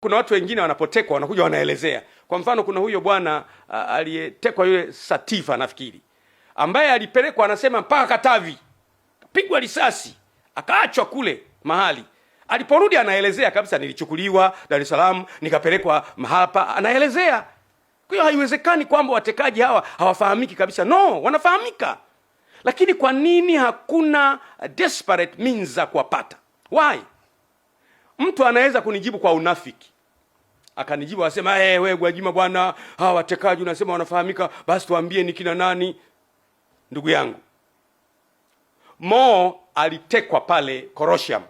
Kuna watu wengine wanapotekwa wanakuja wanaelezea. Kwa mfano kuna huyo bwana aliyetekwa yule Sativa nafikiri, ambaye alipelekwa anasema mpaka Katavi, pigwa risasi, akaachwa kule mahali. Aliporudi anaelezea kabisa, nilichukuliwa Dar es Salaam nikapelekwa mahapa, anaelezea. Kwa hiyo haiwezekani kwamba watekaji hawa hawafahamiki kabisa. No, wanafahamika. Lakini kwa nini hakuna desperate means za kuwapata? Why? Mtu anaweza kunijibu kwa unafiki. Akanijibu asema, wewe Gwajima bwana, hawa watekaji unasema wanafahamika, basi tuambie ni kina nani. Ndugu yangu, Mo alitekwa pale Korosham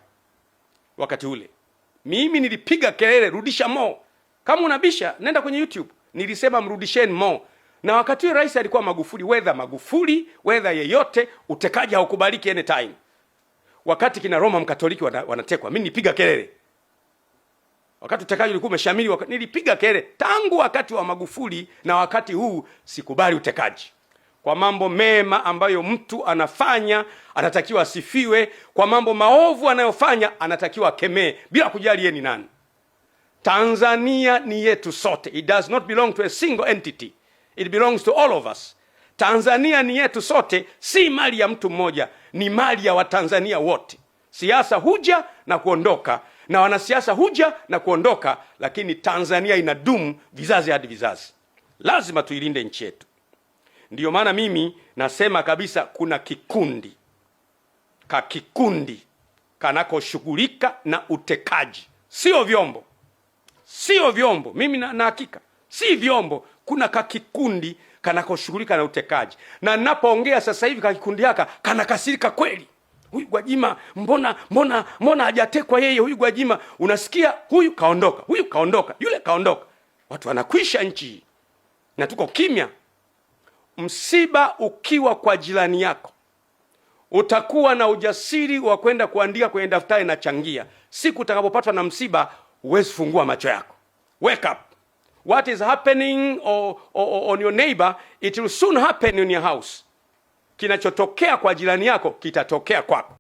wakati ule. Mimi nilipiga kelele, rudisha Mo. Kama unabisha, nenda kwenye YouTube. Nilisema mrudisheni Mo. Na wakati ule rais alikuwa Magufuli, whether yeyote, utekaji haukubaliki anytime. Wakati kina Roma Mkatoliki wanatekwa, mimi nilipiga kelele. Wakati utekaji ulikuwa umeshamili, nilipiga kelele. Tangu wakati wa Magufuli na wakati huu sikubali utekaji. Kwa mambo mema ambayo mtu anafanya anatakiwa asifiwe, kwa mambo maovu anayofanya anatakiwa akemee bila kujali yeye ni nani. Tanzania ni yetu sote. It does not belong to a single entity. It belongs to all of us. Tanzania ni yetu sote, si mali ya mtu mmoja, ni mali ya Watanzania wote. Siasa huja na kuondoka, na wanasiasa huja na kuondoka, lakini Tanzania inadumu vizazi hadi vizazi. Lazima tuilinde nchi yetu. Ndiyo maana mimi nasema kabisa, kuna kikundi kanakoshughulika na utekaji. Sio vyombo. Mimi na hakika si vyombo. Kuna kikundi kanakoshughulika na utekaji. Na ninapoongea sasa hivi kikundi haka kanakasirika kweli. Huyu Gwajima mbona hajatekwa yeye? Huyu Gwajima unasikia, huyu kaondoka, yule kaondoka. Watu wanakwisha nchi na tuko kimya. Msiba ukiwa kwa jirani yako, utakuwa na ujasiri wa kwenda kuandika kwenye daftari na changia. Siku utakapopatwa na msiba, huwezi fungua macho yako. Wake up. What is happening on your neighbor, it will soon happen in your house. Kinachotokea kwa jirani yako kitatokea kwako.